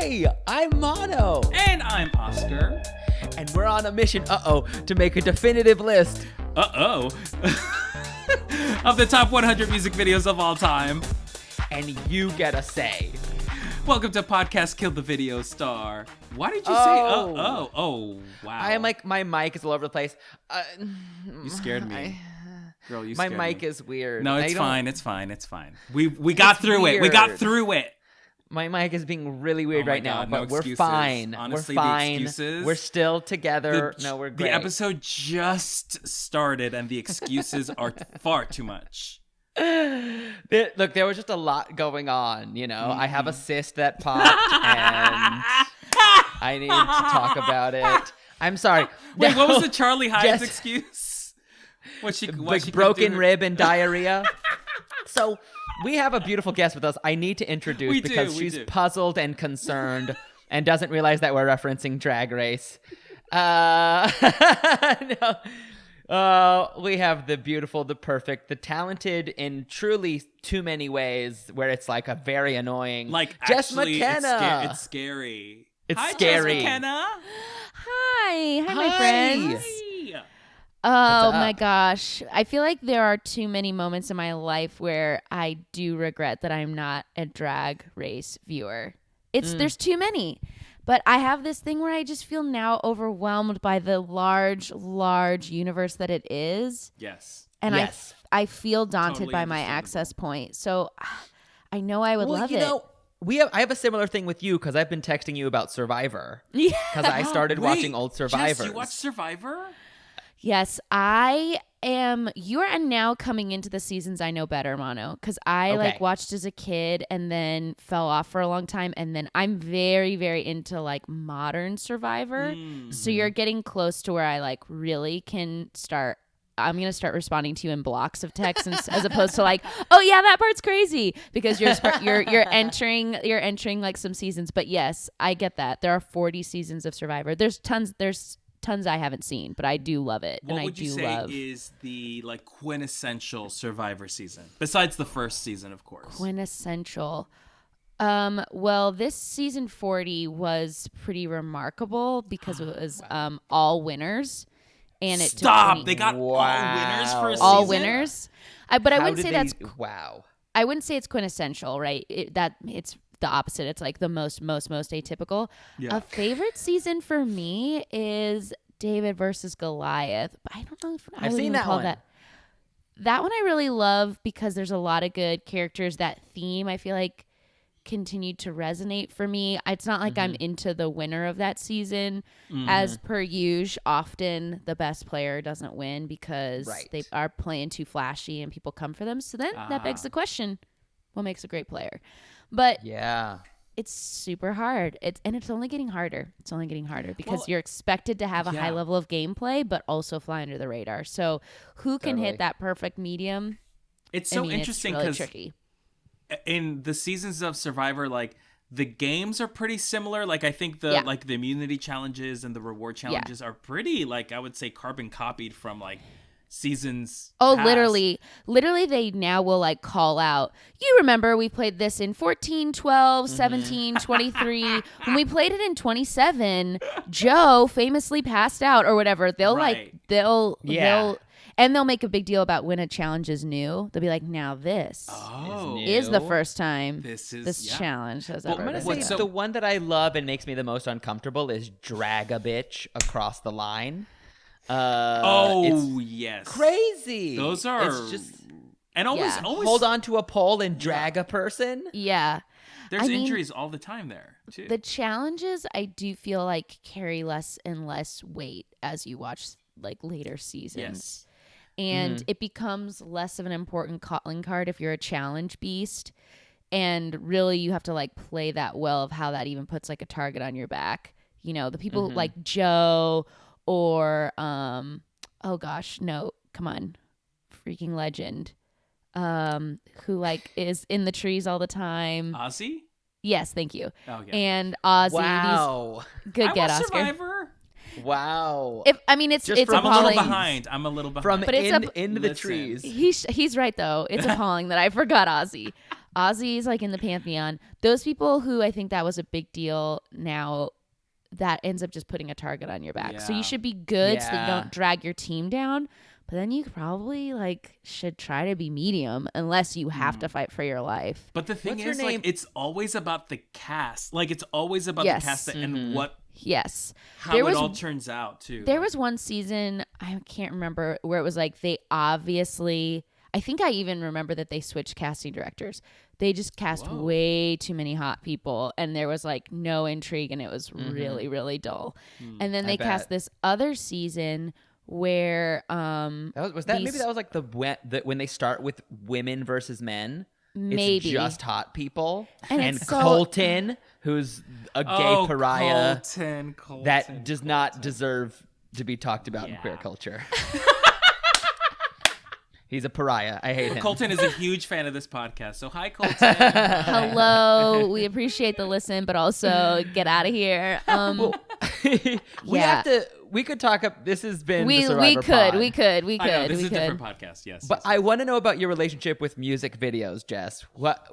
Hey, I'm Mono. And I'm Oscar. And we're on a mission, to make a definitive list. Of the top 100 music videos of all time. And you get a say. Welcome to Podcast Kill the Video Star. Why did you say wow. I am like, my mic is all over the place. You scared me. Girl, you my scared mic me. is weird. No, it's fine. We got through it. We got through it. My mic is being really weird right now, God, but no we're excuses. fine. Honestly, we're fine. the excuses, we're still together. We're great. The episode just started, and the excuses are far too much. Look, there was just a lot going on, you know. I have a cyst that popped, and I need to talk about it. I'm sorry. Wait, what was the Charlie Hides excuse? What broken rib and diarrhea. So we have a beautiful guest with us. I need to introduce because she's puzzled and concerned and doesn't realize that we're referencing Drag Race. We have the beautiful, the perfect, the talented in truly too many ways where it's like a very annoying. Like, Jess actually, McKenna. It's scary. Hi, scary. Jess McKenna. Hi, my friends. Hi. Oh my gosh. I feel like there are too many moments in my life where I do regret that I'm not a Drag Race viewer. There's too many. But I have this thing where I just feel now overwhelmed by the large universe that it is. Yes. And I feel daunted by my access point. So I know I would love it. I have a similar thing with you because I've been texting you about Survivor. Yeah. Because I started watching old Survivors. Jess, you watch Survivor? Yes, I am. You are now coming into the seasons I know better, Mono, because I watched as a kid and then fell off for a long time, and then I'm very, very into like modern Survivor. So you're getting close to where I like really can start. I'm gonna start responding to you in blocks of text as opposed to like, oh yeah, that part's crazy, because you're entering like some seasons. But yes, I get that there are 40 seasons of Survivor. There's tons I haven't seen, but I do love it. What would you say is the like quintessential Survivor season besides the first season, of course? Quintessential. Well, this season 40 was pretty remarkable because it was all winners, and it they got all winners for a season. All winners. But I wouldn't say that's wow. I wouldn't say it's quintessential, right? It's the opposite. It's like the most atypical. Yeah. A favorite season for me is David versus Goliath. But I don't know if I've seen that one. That one I really love because there's a lot of good characters. That theme I feel like continued to resonate for me. It's not like I'm into the winner of that season. As per usual, often the best player doesn't win because they are playing too flashy and people come for them. So then that begs the question, what makes a great player? But it's super hard. It's only getting harder. It's only getting harder because you're expected to have a high level of gameplay, but also fly under the radar. So who can hit that perfect medium? It's so interesting because in the seasons of Survivor, like the games are pretty similar. Like I think the immunity challenges and the reward challenges are pretty, like I would say, carbon copied from like seasons past. Literally they now will like call out, you remember we played this in 14, 12, 17, 23. When we played it in 27, Joe famously passed out or whatever. They'll make a big deal about when a challenge is new. They'll be like, now this is the first time this challenge has ever been. I'm going to say the one that I love and makes me the most uncomfortable is drag a bitch across the line. Yes, crazy. Those are always hold on to a pole and drag a person. Yeah, there's injuries all the time there too. The challenges I do feel like carry less and less weight as you watch like later seasons, and it becomes less of an important calling card if you're a challenge beast, and really you have to like play that well of how that even puts like a target on your back. You know, the people like Joe. Or, freaking legend, who like is in the trees all the time. Ozzy? Yes, thank you. Okay. And Ozzy. Wow. Good get, Oscar. Survivor. Wow. It's I'm a little behind. From but into the trees. He's right though. It's appalling that I forgot Ozzy. Ozzy's like in the pantheon. Those people who I think that was a big deal now, that ends up just putting a target on your back. Yeah. So you should be good so that you don't drag your team down. But then you probably like should try to be medium unless you have to fight for your life. But the thing is, like, it's always about the cast. Like, it's always about the cast and what. Yes. How it all turns out, too. There was one season, I can't remember, where it was like they obviously, I think I even remember that they switched casting directors. They just cast way too many hot people, and there was like no intrigue, and it was really, really dull. And then they cast this other season where maybe that was like when they start with women versus men. Maybe it's just hot people, and Colton, who's a gay pariah Colton that does not deserve to be talked about in queer culture. He's a pariah. I hate him. Colton is a huge fan of this podcast. So hi, Colton. Hello. We appreciate the listen, but also get out of here. We could talk up. This has been we the Survivor pod. We could. This is a different podcast. Yes. But I want to know about your relationship with music videos, Jess. What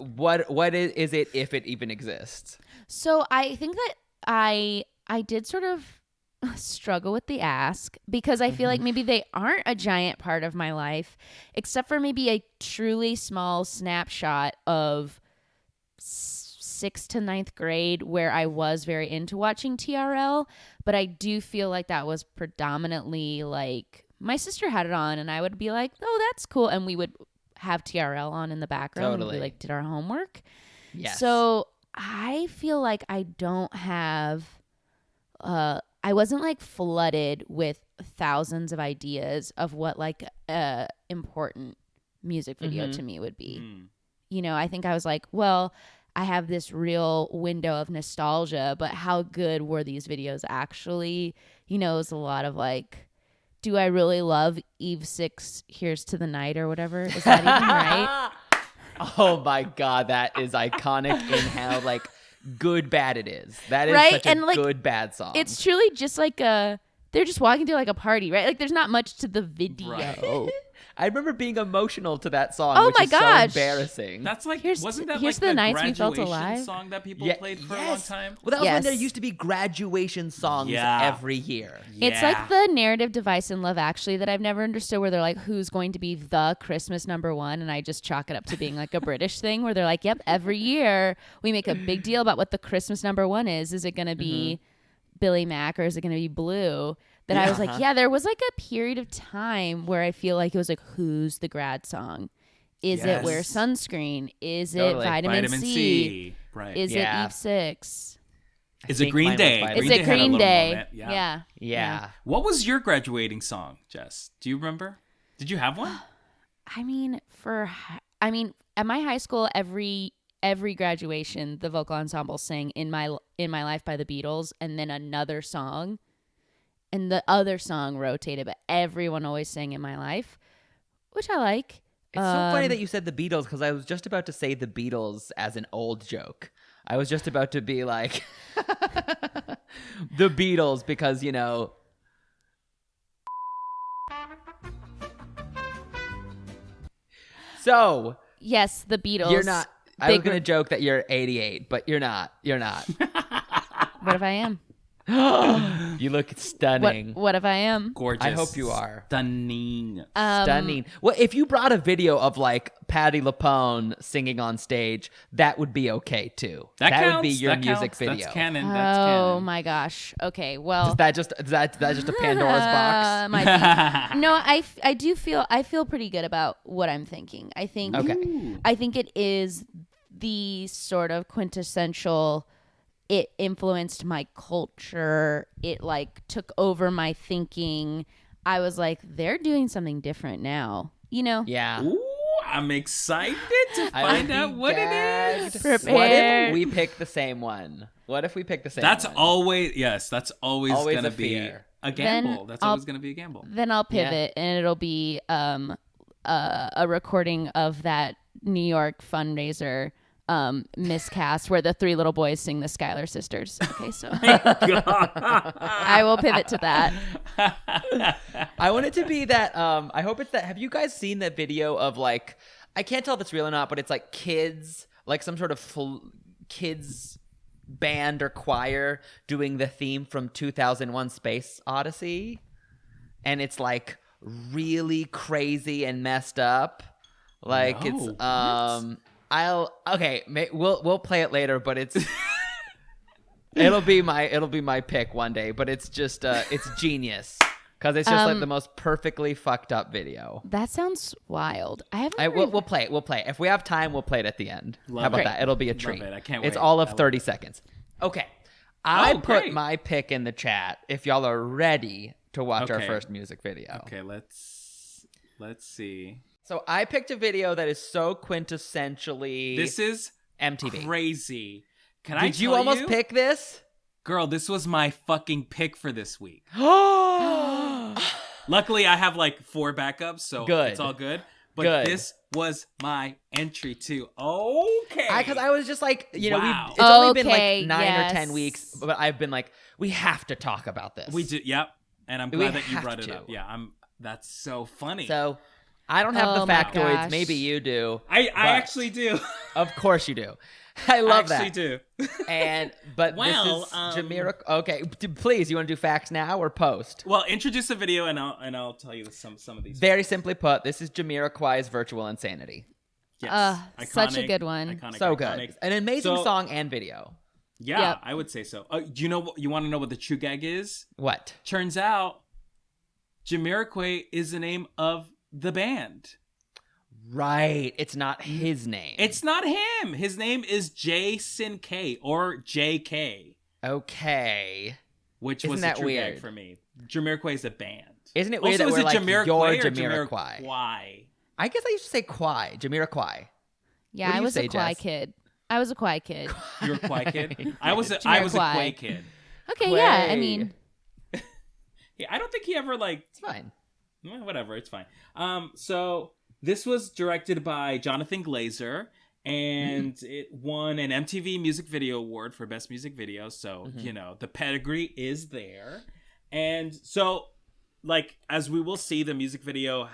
is it, if it even exists? So I think that I did sort of struggle with the ask because I feel like maybe they aren't a giant part of my life, except for maybe a truly small snapshot of 6th to 9th grade where I was very into watching TRL, but I do feel like that was predominantly like my sister had it on and I would be like, oh, that's cool. And we would have TRL on in the background and we like did our homework. Yes. So I feel like I don't have, I wasn't like flooded with thousands of ideas of what like a important music video to me would be. You know, I think I was like, well, I have this real window of nostalgia, but how good were these videos actually? You know, it was a lot of like, do I really love Eve 6 Here's to the Night or whatever? Is that even right? Oh my God, that is iconic in how like good bad it is. That is such a like, good bad song. It's truly just like they're just walking through like a party, right? Like there's not much to the video. Right. I remember being emotional to that song, oh which my is gosh. so embarrassing. That's like, wasn't that here's like the nights we felt alive song that people played for a long time? Well, that was when there used to be graduation songs every year. It's like the narrative device in Love Actually that I've never understood, where they're like, who's going to be the Christmas number one? And I just chalk it up to being like a British thing where they're like, yep, every year we make a big deal about what the Christmas number one is. Is it going to be Billy Mack or is it going to be Blue? That I was like, there was like a period of time where I feel like it was like, who's the grad song? Is it Wear Sunscreen? Is it Vitamin C? Right. Is it Eve 6? Is it Green Day? Is it Green Day? Yeah. What was your graduating song, Jess? Do you remember? Did you have one? I mean, at my high school, every graduation, the vocal ensemble sang "In My Life" by the Beatles, and then another song. And the other song rotated, but everyone always sang "In My Life," which I like. It's so funny that you said the Beatles, because I was just about to say the Beatles as an old joke. I was just about to be like, the Beatles, because, you know. So. Yes, the Beatles. You're not. I was going to joke that you're 88, but you're not. You're not. What if I am? You look stunning. What if I am? Gorgeous. I hope you are. Stunning. Stunning. Well, if you brought a video of like Patti LuPone singing on stage, that would be okay too. That would be your music video. That's canon. Oh my gosh. Okay. Well, is that just a Pandora's box? No, I do feel pretty good about what I'm thinking. I think it is the sort of quintessential. It influenced my culture. It like took over my thinking. I was like, they're doing something different now, you know? Yeah. Ooh, I'm excited to find out what it is. Prepare. What if we pick the same one? That's always going to be a gamble. That's always going to be a gamble. Then I'll pivot and it'll be a recording of that New York fundraiser miscast where the three little boys sing the Schuyler Sisters. Okay, so I will pivot to that. I want it to be that I hope it's that. Have you guys seen that video of like I can't tell if it's real or not, but it's like kids, like some sort of kids band or choir doing the theme from 2001 Space Odyssey. And it's like really crazy and messed up. Like we'll play it later, but it's it'll be my pick one day, but it's just it's genius because it's just like the most perfectly fucked up video. That sounds wild. We'll play it. If we have time, we'll play it at the end. How about that? It'll be a treat. Love it. I can't wait. It's all of 30 seconds. Okay. I put my pick in the chat if y'all are ready to watch our first music video. Okay, let's see. So I picked a video that is so quintessentially This is MTV. Crazy. Did you almost pick this? Girl, this was my fucking pick for this week. Luckily, I have like 4 backups, so it's all good. But this was my entry too. Okay. Because I was just like, it's Wow. only been like 9 or 10 weeks, but I've been like, we have to talk about this. We do, yep. And I'm glad that you brought it up. Yeah, that's so funny. So I don't have the factoids. Maybe you do. I actually do. Of course you do. I love that. I actually do. But this is Jamiroquai. Okay, please, you want to do facts now or post? Well, introduce the video and I'll tell you some of these. Very simply put, this is Jamiroquai's Virtual Insanity. Yes. Such a good one. So good. An amazing song and video. Yeah, I would say so. Do you know? You want to know what the true gag is? What? Turns out, Jamiroquai is the name of the band. Right. It's not his name. It's not him. His name is Nsync or JK. Okay. Which was the true gag for me. Jamiroquai is a band. Isn't it weird that we're like, you're Jamiroquai? I guess I used to say Quai. Jamiroquai. Yeah, I was a Quai kid. You were a Quai kid? I was a Quai kid. Okay, Quay. yeah. I mean, yeah, I don't think he ever It's fine. Whatever, it's fine. So this was directed by Jonathan Glazer, and it won an MTV Music Video Award for Best Music Video. So the pedigree is there, and so as we will see, the music video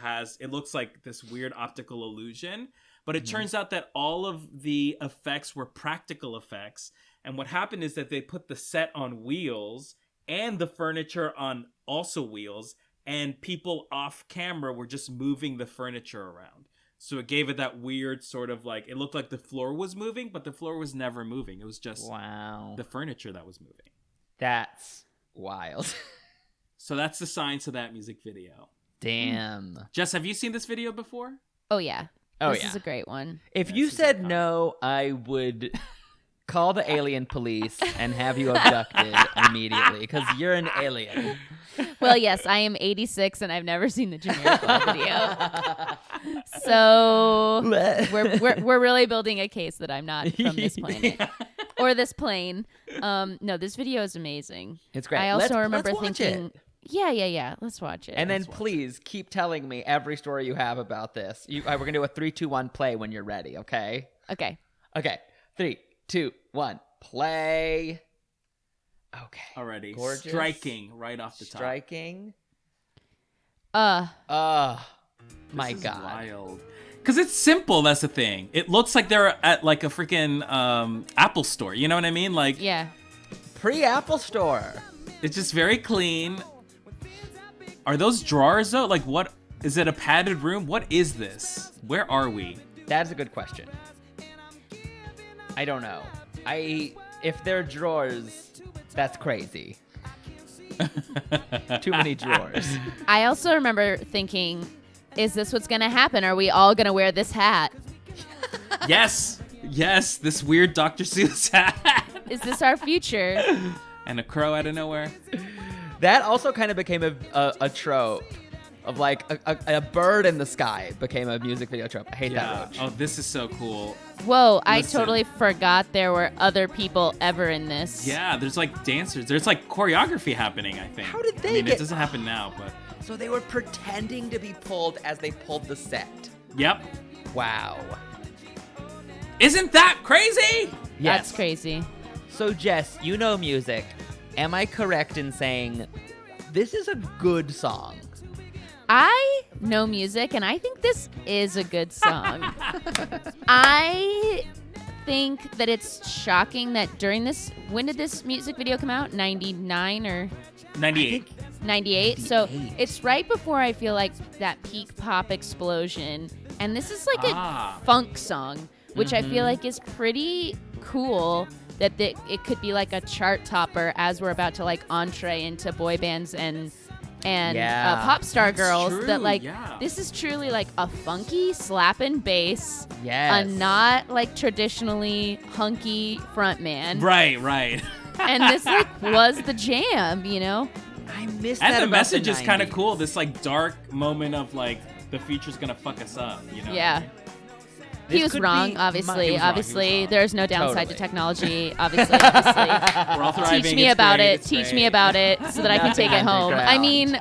looks like this weird optical illusion. But it turns out that all of the effects were practical effects. And what happened is that they put the set on wheels and the furniture on also wheels. And people off camera were just moving the furniture around. So it gave it that weird sort of it looked like the floor was moving, but the floor was never moving. It was just the furniture that was moving. That's wild. So that's the science of that music video. Damn. Jess, have you seen this video before? Oh, yeah. Oh, this is a great one. If you said no, I would call the alien police and have you abducted immediately because you're an alien. Well, yes, I am 86 and I've never seen the Jamiroquai video. So we're really building a case that I'm not from this planet or this plane. No, this video is amazing. It's great. I also remember let's thinking. It. Yeah. Let's watch it. And then please keep telling me every story you have about this. We're going to do a 3, 2, 1 play when you're ready, okay? Okay. 3, 2, 1 play. Okay. Already. Gorgeous. Striking right off the top. Striking. My God. Wild. Because it's simple, that's the thing. It looks like they're at a freaking Apple store. You know what I mean? Yeah. Pre-Apple store. It's just very clean. Are those drawers though? What is it? A padded room? What is this? Where are we? That's a good question. I don't know. If they're drawers, that's crazy. Too many drawers. I also remember thinking, is this what's gonna happen? Are we all gonna wear this hat? Yes, this weird Dr. Seuss hat. Is this our future? And a crow out of nowhere. That also kind of became a trope of a bird in the sky became a music video trope. I hate that roach. Oh, this is so cool. Whoa, I totally forgot there were other people ever in this. Yeah, there's dancers. There's choreography happening, I think. How did they it doesn't happen now, but. So they were pretending to be pulled as they pulled the set. Yep. Wow. Isn't that crazy? Yes. That's crazy. So, Jess, you know music. Am I correct in saying this is a good song? I know music, and I think this is a good song. I think that it's shocking that during this, when did this music video come out? 99 or 98? 98. So it's right before I feel like that peak pop explosion, and this is like a funk song, which I feel like is pretty cool. That it could be like a chart topper as we're about to like entree into boy bands and pop star girls. True, that like yeah. This is truly like a funky slapping bass, Yes. a not like traditionally hunky front man. Right. And this like was the jam, you know. I miss that. And the about message the is kind of 90s. cool. This like dark moment of like the future's gonna fuck us up, you know? Yeah. This He was could wrong, be obviously. he was wrong. Obviously, there's no downside Totally. to technology. Obviously. We're all thriving. Teach me it's about great, it. it's Teach great. me about it so that I can Nothing take it home. I mean,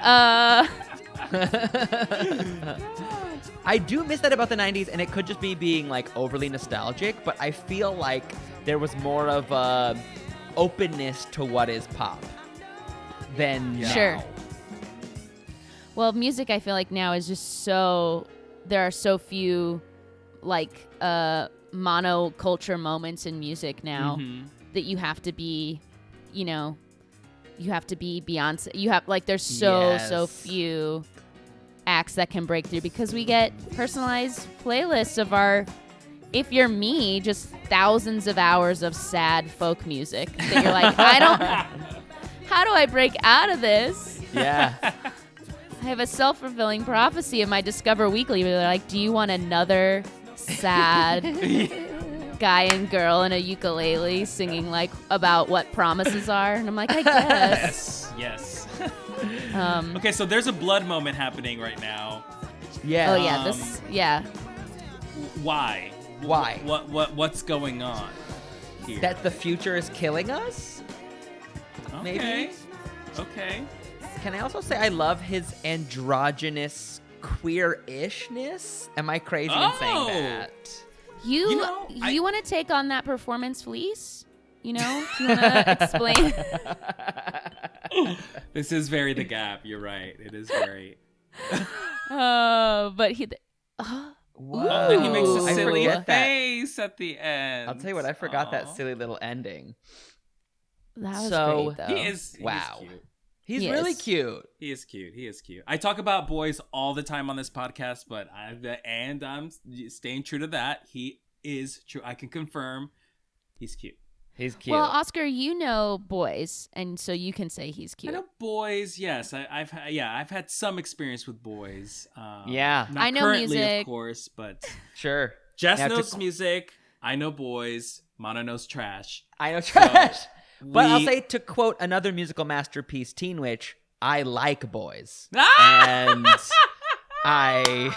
I do miss that about the 90s, and it could just be being like overly nostalgic, but I feel like there was more of a openness to what is pop than now. Sure. Well, music, I feel like now is just so, there are so few like monoculture moments in music now that you have to be, you know, you have to be Beyonce. You have like there's so few acts that can break through because we get personalized playlists of our, if you're me, just thousands of hours of sad folk music that you're like, how do I break out of this? Yeah. I have a self-fulfilling prophecy in my Discover Weekly where they're like, do you want another sad guy and girl in a ukulele singing like about what promises are? And I'm like, I guess. Yes. Um, Okay, so there's a blood moment happening right now. Yeah. oh yeah, yeah. Why? Why? What's going on here? That the future is killing us? okay. maybe? Okay. Can I also say I love his androgynous queer-ishness? Am I crazy in saying that? You know, want to take on that performance fleece? You know, do you want to explain? This is very The Gap. You're right. It is very. But he. Whoa. And he makes a I silly forget that. face at the end. I'll tell you what, I forgot that Aw. silly little ending. That was So, great, though. He is. Wow. He is cute. He's He really is. cute. He is cute. He is cute. I talk about boys all the time on this podcast, but I'm staying true to that. He is true. I can confirm he's cute. He's cute. Well, Oscar, you know boys, and so you can say he's cute. I know boys. Yes, I've had some experience with boys. Yeah. not I know currently, music. of course, but Sure. Jess Now, knows music. I know boys. Mano knows trash. I know trash. But I'll we- say, to quote another musical masterpiece, Teen Witch, I like boys. Ah! And I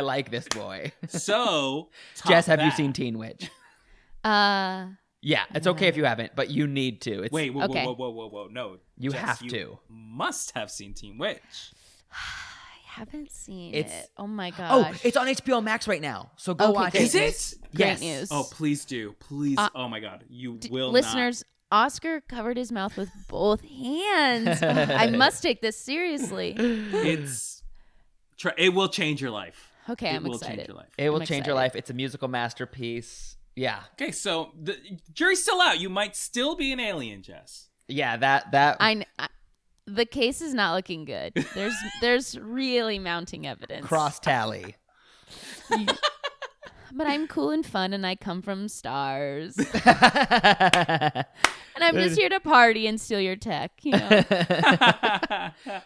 like this boy. So, Jess, top have you that. seen Teen Witch? Yeah, It's okay if you haven't, but you need to. It's, Wait, Okay. whoa. No. You Jess, have you to. must have seen Teen Witch. I haven't seen It's- it. Oh my gosh. Oh, it's on HBO Max right now. So go Okay, watch great. it. Is it? Great Yes. news. Oh, please do. Please. Oh my God. You will Listeners, Oscar covered his mouth with both hands. I must take this seriously. not. It will change your life. Okay, It I'm will excited. change your life. It will I'm change your excited. life. It's a musical masterpiece. Yeah. Okay, so the jury's still out. You might still be an alien, Jess. Yeah, that The case is not looking good. There's really mounting evidence. cross tally. But I'm cool and fun, and I come from stars. And I'm just here to party and steal your tech, you know.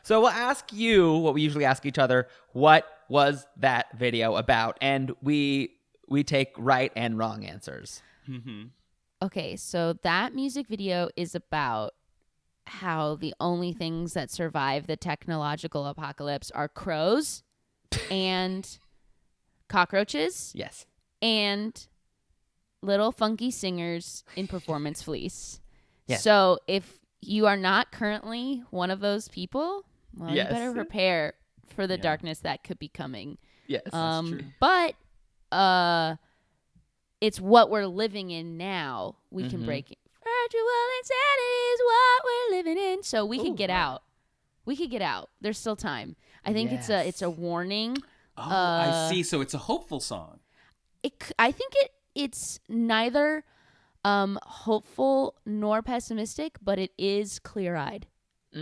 So we'll ask you what we usually ask each other. What was that video about? And we take right and wrong answers. Mm-hmm. Okay, so that music video is about how the only things that survive the technological apocalypse are crows and cockroaches Yes. and little funky singers in performance fleece. Yes. So if you are not currently one of those people, well, Yes. you better prepare for the Yeah. darkness that could be coming. Yes. true. But it's what we're living in now. We can Mhm. break it. Virtual insanity is what we're living in. So we can get out. We could get out. There's still time. I think it's a warning. Oh, I see. So it's a hopeful song. I think it's neither hopeful nor pessimistic, but it is clear-eyed. I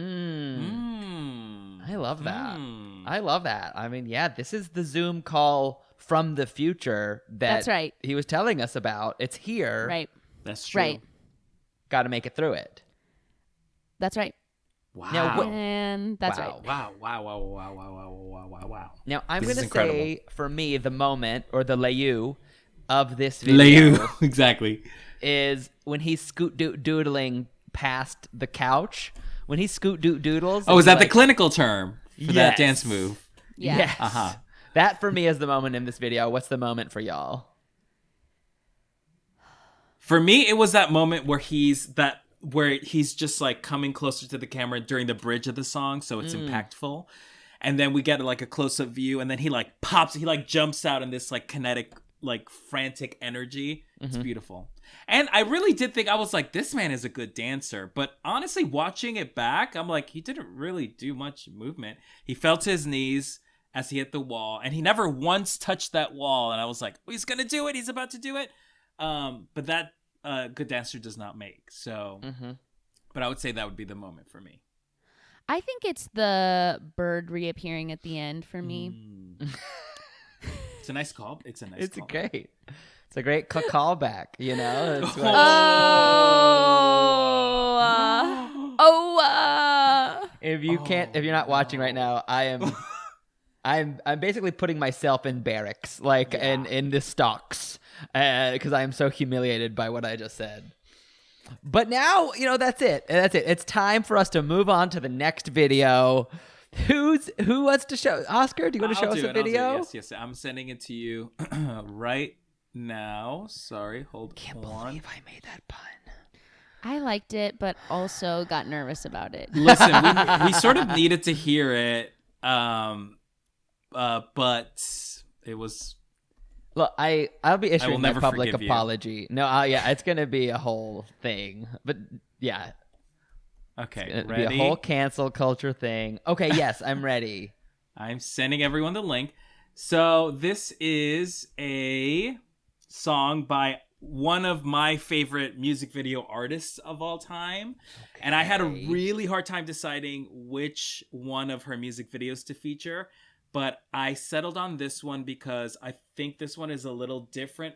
love that. I love that. I mean, yeah, this is the Zoom call from the future that he was telling us about. It's here. Right. That's true. Right. Got to make it through it. That's right. Wow. Now, and that's wow. right. Wow. Now, I'm going to incredible. say, for me, the moment or the layu of this video exactly, is when he's doodling past the couch. When he doodles. Oh, is that the clinical term for that dance move? Yeah. Yes. Uh-huh. That, for me, is the moment in this video. What's the moment for y'all? For me, it was that moment where he's just like coming closer to the camera during the bridge of the song, so it's impactful. And then we get like a close-up view, and then he like pops, he like jumps out in this like kinetic, like frantic energy. It's beautiful. And I really did think, I was like, this man is a good dancer. But honestly, watching it back, I'm like, he didn't really do much movement. He fell to his knees as he hit the wall, and he never once touched that wall. And I was like, oh, he's gonna do it. He's about to do it. But that good dancer does not make. So, but I would say that would be the moment for me. I think it's the bird reappearing at the end for me. It's a nice call. It's great. It's a great callback, you know? It's if you're not watching right now, I'm basically putting myself in barracks, like in the stocks, because I am so humiliated by what I just said. But now, you know, that's it. It's time for us to move on to the next video. Who wants to show? Oscar, do you want to show us a video? Yes. I'm sending it to you right now. Sorry, hold on. Can't believe I made that pun. I liked it, but also got nervous about it. Listen, we sort of needed to hear it, but it was. Look, I'll be issuing my public forgive you. apology. No, yeah, it's gonna be a whole thing. But yeah, okay, it's gonna ready? be a whole cancel culture thing. Okay, yes, I'm ready. I'm sending everyone the link. So this is a song by one of my favorite music video artists of all time. Okay. And I had a really hard time deciding which one of her music videos to feature. But I settled on this one because I think this one is a little different,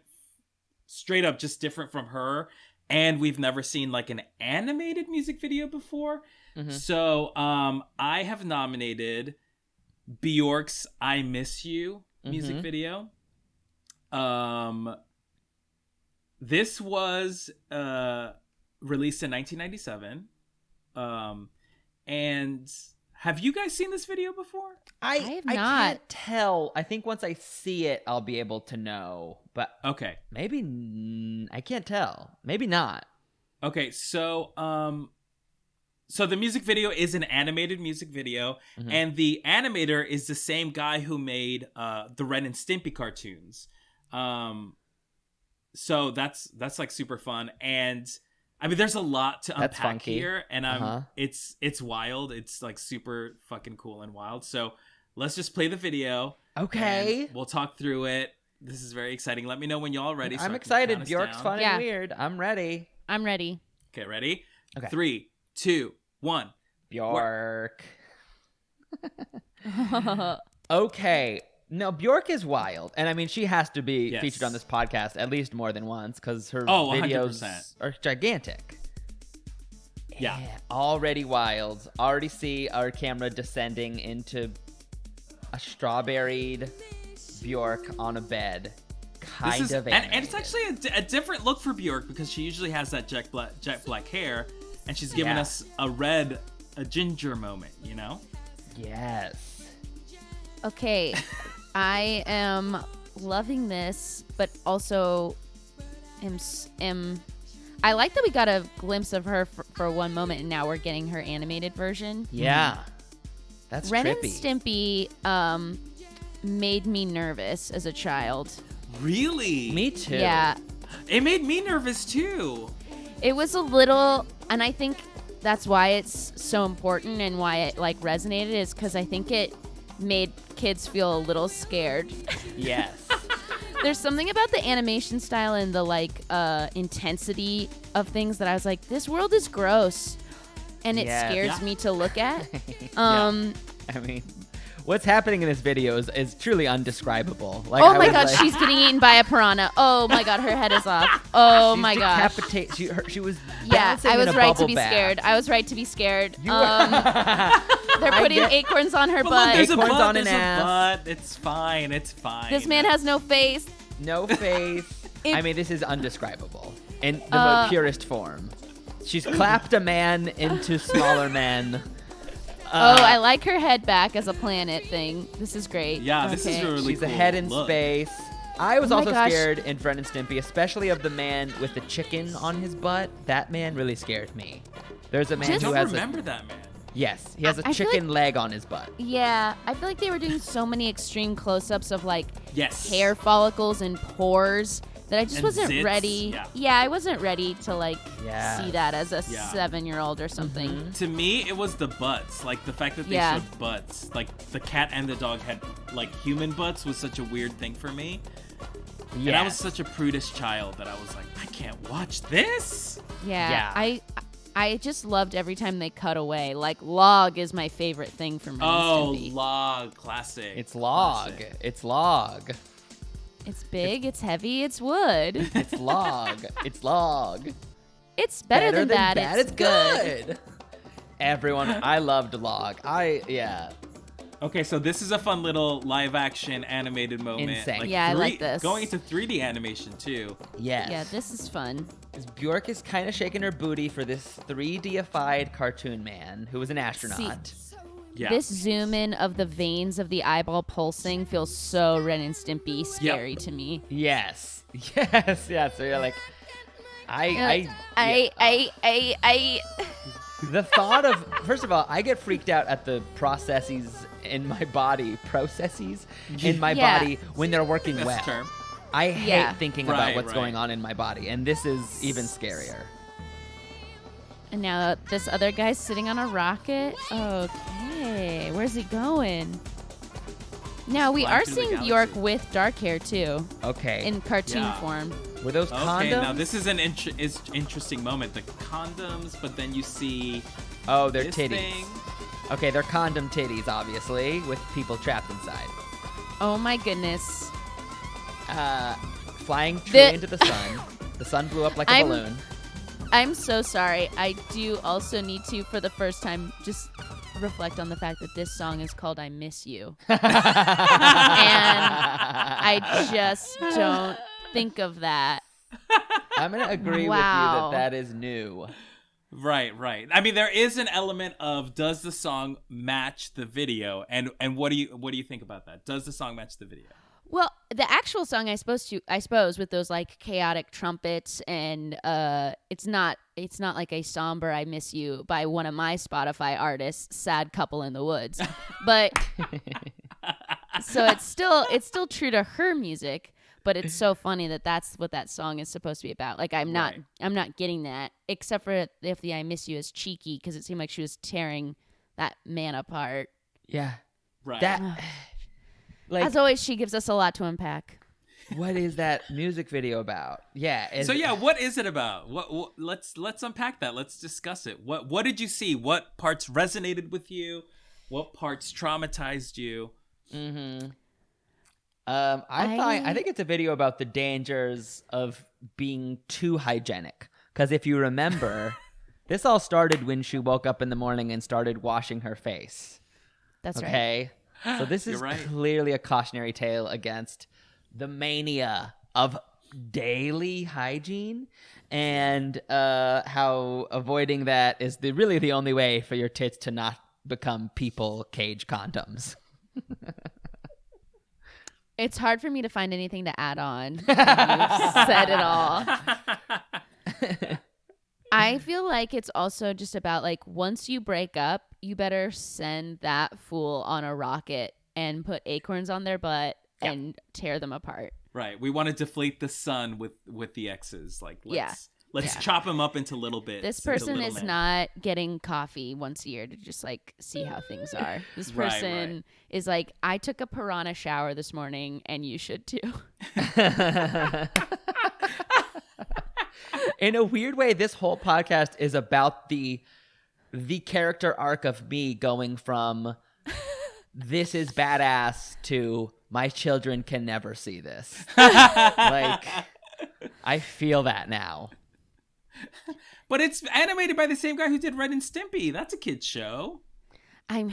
straight up just different from her. And we've never seen like an animated music video before. So I have nominated Bjork's I Miss You music video. This was released in 1997. And have you guys seen this video before? I have not. I can't tell. I think once I see it, I'll be able to know. But okay, maybe I can't tell. Maybe not. Okay, so so the music video is an animated music video, and the animator is the same guy who made the Ren and Stimpy cartoons. So that's like super fun, and I mean, there's a lot to unpack here, and it's wild. It's like super fucking cool and wild. So let's just play the video. Okay. We'll talk through it. This is very exciting. Let me know when y'all are ready. I'm excited. Bjork's fun and weird. I'm ready. I'm ready. Okay, ready? Okay. 3, 2, 1. Bjork. Okay. No, Bjork is wild. And I mean, she has to be featured on this podcast at least more than once because her videos 100%. are gigantic. Yeah. Already wild. Already see our camera descending into a strawberried Bjork on a bed. Kind of animated. And it's actually a different look for Bjork because she usually has that jet black hair, and she's giving us a ginger moment, you know? Yes. Okay, I am loving this, but also I like that we got a glimpse of her for one moment, and now we're getting her animated version. Yeah. That's Ren trippy. and Stimpy made me nervous as a child. Really? Me too. Yeah. It made me nervous too. It was a little, and I think that's why it's so important and why it like resonated is because I think it made kids feel a little scared. Yes. There's something about the animation style and the like intensity of things that I was like, this world is gross, and it scares me to look at. I mean, what's happening in this video is truly undescribable. Like, oh my god, she's getting eaten by a piranha. Oh my god, her head is off. Oh my gosh. She was I was right to be bath. scared. I was right to be scared. They're putting acorns on her butt. There's Acorns a butt, on there's an a ass. butt. It's fine. It's fine. This man has no face. No face. I mean, this is undescribable in the purest form. She's clapped a man into smaller men. I like her head back as a planet thing. This is great. Yeah, this is really She's cool. a head in space. I was also gosh. scared in Ren and Stimpy, especially of the man with the chicken on his butt. That man really scared me. There's a man I who don't has remember that man. Yes, he has a I feel chicken leg on his butt. Yeah, I feel like they were doing so many extreme close-ups of like Yes. hair follicles and pores that I just And wasn't zits, ready. yeah. I wasn't ready to like see that as a 7-year-old or something. Mm-hmm. To me, it was the butts. Like the fact that they showed butts. Like the cat and the dog had like human butts was such a weird thing for me. Yeah. And I was such a prudish child that I was like, I can't watch this. Yeah. I just loved every time they cut away. Like Log is my favorite thing from Ren and Stimpy. Log, classic. It's Log. Classic. It's Log. It's big, it's heavy, it's wood. It's Log. It's Log. It's better than bad. Bad. It's good. Everyone, I loved Log. Okay, so this is a fun little live-action animated moment. Insane. Like I like this. Going into 3D animation, too. Yes. Yeah, this is fun. Bjork is kind of shaking her booty for this 3D-ified cartoon man who was an astronaut. Yeah. This zoom in of the veins of the eyeball pulsing feels so Ren and Stimpy scary to me. Yes. Yes. Yeah. So you're like, The thought of, first of all, I get freaked out at the processes in my body when they're working That's well. the term. I hate thinking about Right, what's right. going on in my body, and this is even scarier. And now this other guy's sitting on a rocket. Okay, where's he going? Now we Flying are through the seeing Bjork galaxy. with dark hair too, Okay. in cartoon Yeah. form. Were those condoms? Okay, now this is an interesting moment. The condoms, but then you see Oh, they're this titties. thing. Okay, they're condom titties, obviously, with people trapped inside. Oh my goodness. Flying truly into the sun. The sun blew up like a balloon. I'm so sorry. I do also need to, for the first time, just reflect on the fact that this song is called I Miss You. And I just don't think of that. I'm going to agree with you Wow. that is new. Right. I mean, there is an element of does the song match the video, and what do you think about that? Does the song match the video? Well, the actual song I suppose with those like chaotic trumpets and it's not like a somber I Miss You by one of my Spotify artists, Sad Couple in the Woods. But so it's still true to her music, but it's so funny that that's what that song is supposed to be about. Like I'm not getting that, except for if the I Miss You is cheeky because it seemed like she was tearing that man apart. Yeah. Right. That like, as always, she gives us a lot to unpack. what is that music video about? Yeah. So yeah, what is it about? What let's unpack that. Let's discuss it. What did you see? What parts resonated with you? What parts traumatized you? Mm-hmm. I think it's a video about the dangers of being too hygienic. Because if you remember, this all started when she woke up in the morning and started washing her face. That's right. Okay. So this is clearly a cautionary tale against the mania of daily hygiene and how avoiding that is really the only way for your tits to not become people cage condoms. It's hard for me to find anything to add on. You've said it all. I feel like it's also just about like once you break up, you better send that fool on a rocket and put acorns on their butt and tear them apart. Right. We want to deflate the sun with the exes. Like let's Let's chop him up into little bits. This person is not getting coffee once a year to just like see how things are. This person is like, I took a piranha shower this morning and you should too. In a weird way, this whole podcast is about the character arc of me going from this is badass to my children can never see this. Like, I feel that now. But it's animated by the same guy who did Ren and Stimpy. That's a kid's show. I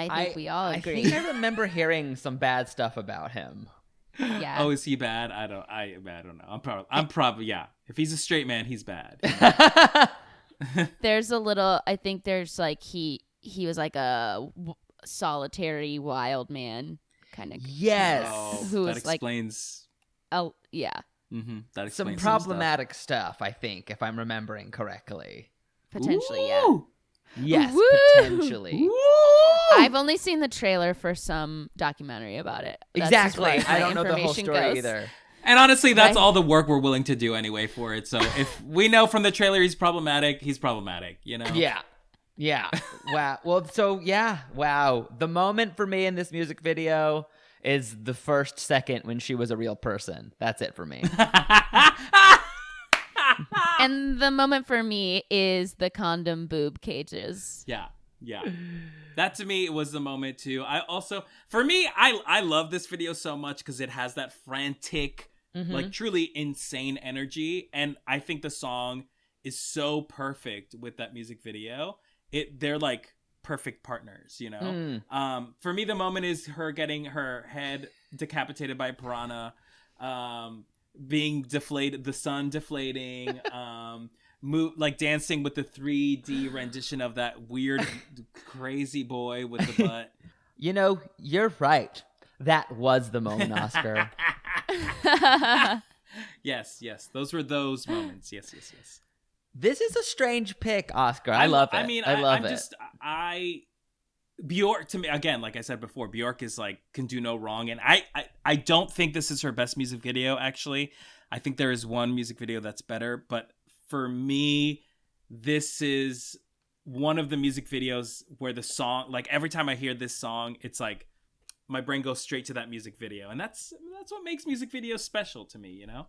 think we all agree. I think I remember hearing some bad stuff about him. Yeah. Oh, is he bad? I don't know. I'm probably yeah. If he's a straight man, he's bad. There's a little. I think there's like he was like a solitary wild man kind of. Yes. Who that explains. Like, oh yeah. Mm-hmm. That explains some problematic stuff. I think, if I'm remembering correctly. Potentially, Ooh. yeah. Yes, potentially. Ooh. I've only seen the trailer for some documentary about it. That's exactly. I don't know the whole story goes. either. And honestly, that's all the work we're willing to do anyway for it. So if we know from the trailer he's problematic, you know? Yeah. Yeah. Wow. Well, so yeah. Wow. The moment for me in this music video is the first second when she was a real person. That's it for me. And the moment for me is the condom boob cages. Yeah. Yeah. That to me was the moment too. I also, for me, I love this video so much because it has that frantic, like truly insane energy. And I think the song is so perfect with that music video. They're like perfect partners, you know? For me, the moment is her getting her head decapitated by a piranha, being deflated, the sun deflating, like dancing with the 3D rendition of that weird, crazy boy with the butt. You know, you're right. That was the moment, Oscar. Yes. Those were those moments. Yes. This is a strange pick, Oscar. I love it. I mean, I love it. Bjork, to me, again, like I said before, Bjork is like, can do no wrong. And I don't think this is her best music video, actually. I think there is one music video that's better. But for me, this is one of the music videos where the song, like every time I hear this song, it's like my brain goes straight to that music video. And that's what makes music videos special to me, you know?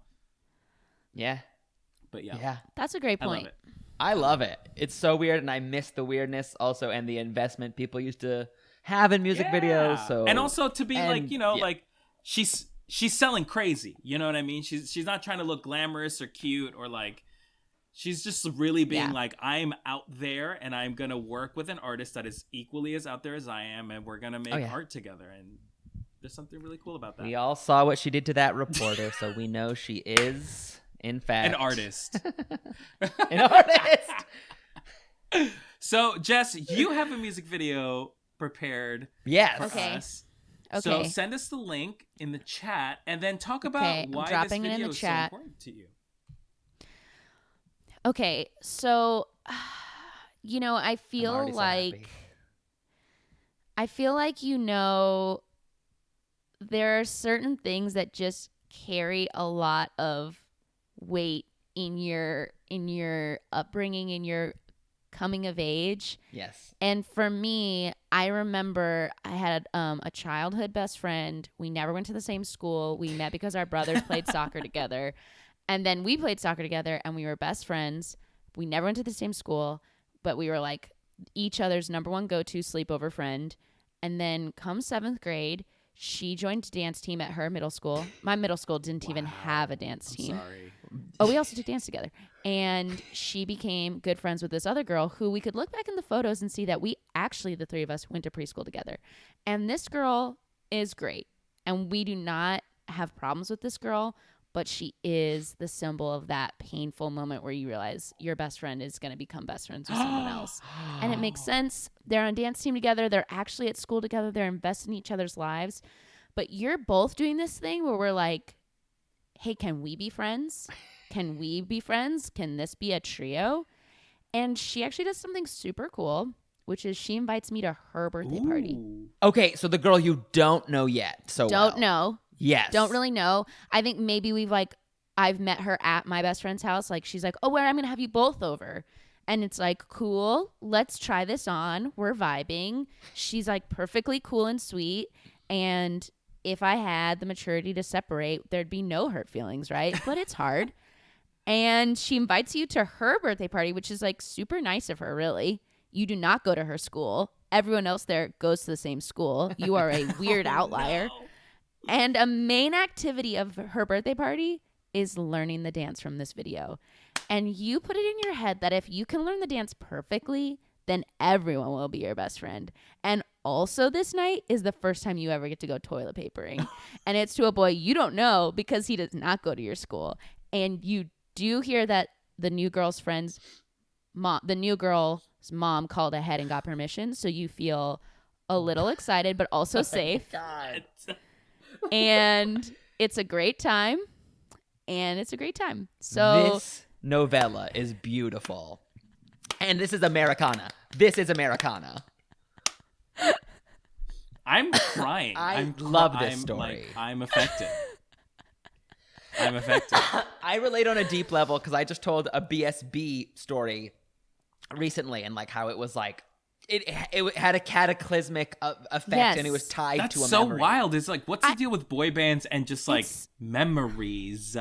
Yeah. But yeah. That's a great point. I love it. I love it. It's so weird, and I miss the weirdness also and the investment people used to have in music videos. So and also to be like, you know, like she's selling crazy. You know what I mean? She's not trying to look glamorous or cute or like she's just really being like, I'm out there and I'm gonna work with an artist that is equally as out there as I am, and we're gonna make art together. And there's something really cool about that. We all saw what she did to that reporter, so we know she is, in fact, an artist. An artist. So, Jess, you have a music video prepared for us. Okay. So send us the link in the chat and then talk about why this video is so important to you. Okay, so you know, I feel like you know, there are certain things that just carry a lot of weight in your upbringing, in your coming of age. Yes. And for me, I remember I had a childhood best friend. We never went to the same school. We met because our brothers played soccer together. And then we played soccer together and we were best friends. We never went to the same school, but we were like each other's number one go-to sleepover friend. And then come 7th grade, she joined dance team at her middle school. My middle school didn't even have a dance team. Sorry. Oh, we also did dance together. And she became good friends with this other girl who we could look back in the photos and see that we actually, the three of us, went to preschool together. And this girl is great. And we do not have problems with this girl, but she is the symbol of that painful moment where you realize your best friend is going to become best friends with someone else. And it makes sense. They're on dance team together. They're actually at school together. They're invested in each other's lives. But you're both doing this thing where we're like, hey, can we be friends? Can we be friends? Can this be a trio? And she actually does something super cool, which is she invites me to her birthday party. Okay, so the girl you don't know yet. So don't know. Yes. Don't really know. I think maybe we've like I've met her at my best friend's house. Like, she's like, oh, I'm going to have you both over. And it's like, cool, let's try this on. We're vibing. She's like perfectly cool and sweet. And if I had the maturity to separate, there'd be no hurt feelings, right? But it's hard. And she invites you to her birthday party, which is like super nice of her, really. You do not go to her school. Everyone else there goes to the same school. You are a weird outlier. No. And a main activity of her birthday party is learning the dance from this video. And you put it in your head that if you can learn the dance perfectly, then everyone will be your best friend. And also this night is the first time you ever get to go toilet papering. And it's to a boy you don't know because he does not go to your school. And you do hear that the new girl's mom called ahead and got permission. So you feel a little excited, but also safe. God. And it's a great time. So this novella is beautiful. And this is Americana. I'm crying. I love this story. I'm affected. I relate on a deep level because I just told a BSB story recently, and like how it was like it had a cataclysmic effect, yes. and it was tied That's to a so memory. wild. It's like, what's the deal with boy bands and just like memories?